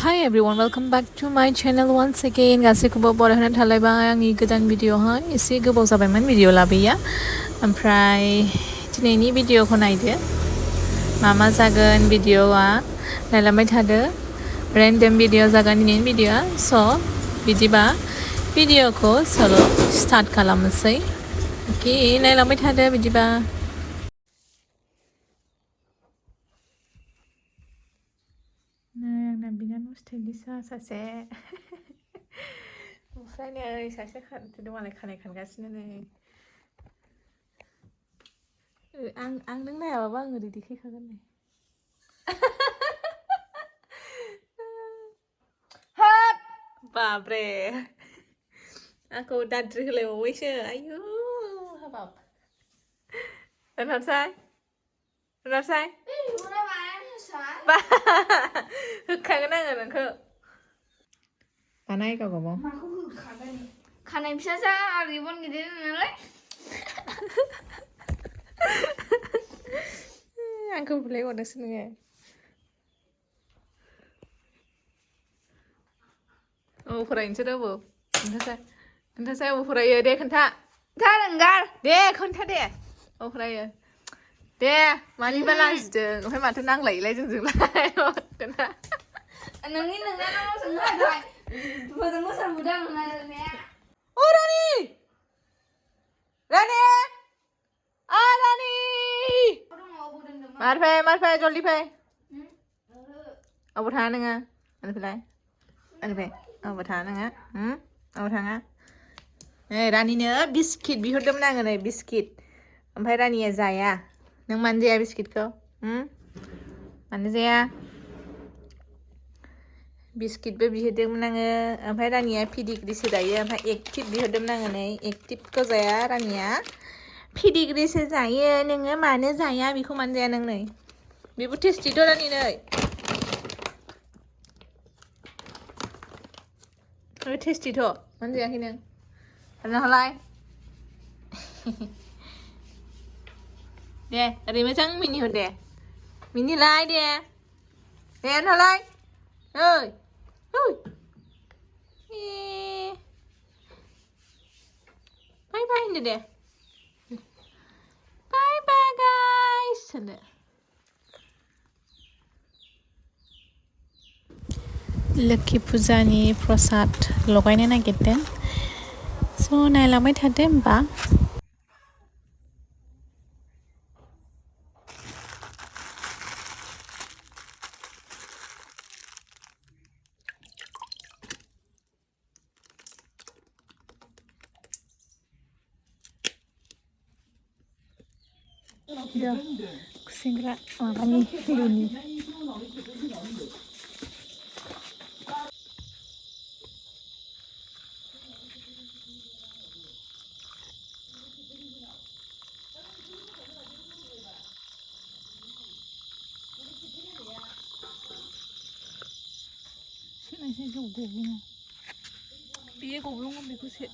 Hi everyone, welcome back to my channel once again. गासैखौबो बरायहोना थालायबाय आंनि गोदान भिडिअ'हाय एसे गोबाव जाबायमोन भिडिअ लाबोया ओमफ्राय दिनैनि भिडिअ'खौ नायदो मा जागोन भिडिअ'आ नायलांबाय थादो रेन्डम भिडिअ जागोन दिनैनि भिडिअ'आ बिदिबा भिडिअ'खौ सल' स्टार्ट खालामनोसै अके नायलांबाय थादो बिदिबा आंना बिनानाव स्टाइलिस्टआ सासे ओमफ्राय नै सासे मालाय खानाय खानगासिनो नै आं नों नायाबाबा आं ओरै देखायखागोन नै हाब बाब्रे आंखौ दाद्रि होलायबावबायसो आयु हाबाब होनहरसाय बा होखागोन आङो नोंखौ बानाय गावबागाव माखौ होखागोन खानाय फिसा रिबन गिदिर नालाय आंखौ बुलायहरदोंसो नोङो औ फरायनोसै रावबो खोन्थासाय औ फरायो दे खोन्था दे खोन्था दे औ फरायो दे मानिबा लाजिदों ओमफ्राय माथो नांलायोलाय जोंजोंलाय खोन्था नोंनि नोंनानाव सोंहाय मोजां मोजां बुदों रायलायनाया ओ रानि मार फै जल्दी फै अबाव थाङा नोङो ओरैफैलाय अबाव थाङा नोङो अबाव थाङा नै रानिनो बिस्किट बिहरदोंमोन आङो नै बिस्किट ओमफ्राय रानिया जाया नों मानो जाया बिस्किटखौ मानो जाया बिस्किटबो बिहरदोंमोन आङो ओमफ्राय रानिया पेडिग्रिसो जायो ओमफ्राय एक्टिभ बिहरदोंमोन आङो नै एक्टिभखौ जाया रानिया पेडिग्रिसो जायो नोङो मानो जाया बेखौ मानो जाया नों नै बेबो टेस्टिथ' रानि नै टेस्टिथ' मानो जायाखै नों राननाहरलाय दे ओरै मोजां मिनिहर दे मिनिलाय दे रानहरलाय ओइ बाय बाय होनदो दे बाय बाय गाइस होनदो लोखि फुजानि प्रसाद लगायनो नागिरदों स' नायलांबाय थादो होमबा खुसेंग्रा माबानि लुनि सेनायसै जौ गब्लङा बेयो गब्लङा बेखौ से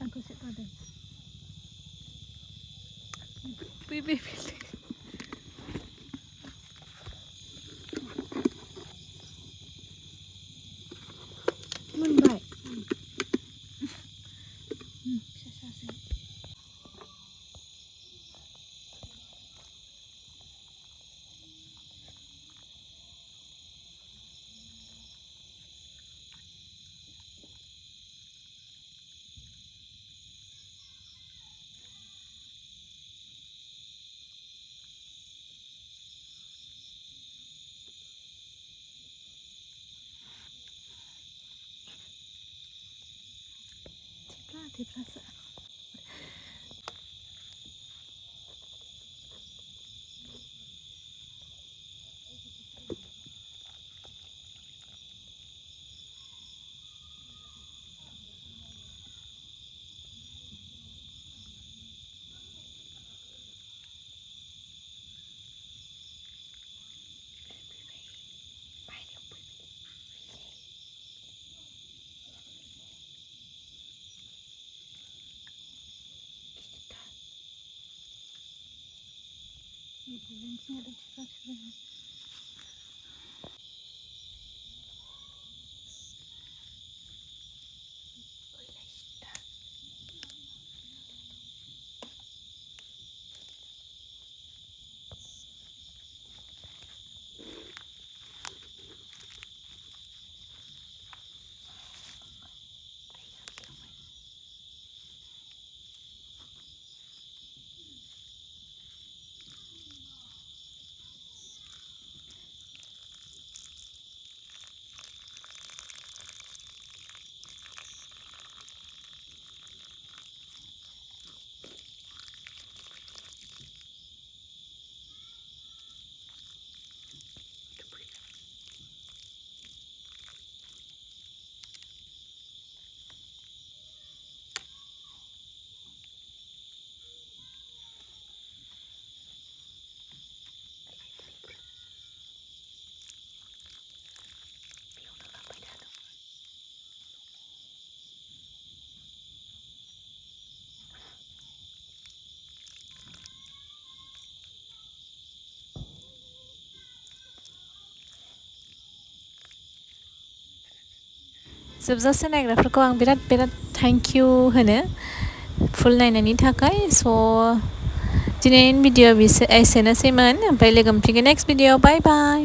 आंखौ सेथादों बे मोनबाय फिसासो थेफ्ला जोबजासे नायग्राफोरखौ आं बिराद थैंक यू होनो फुल नायनायनि थाखाय स' दिनैनि भिडिअ एसेनोसैमोन ओमफ्राय लोगो मोनफिनगोन नेक्स्ट भिडिअ बाय बाय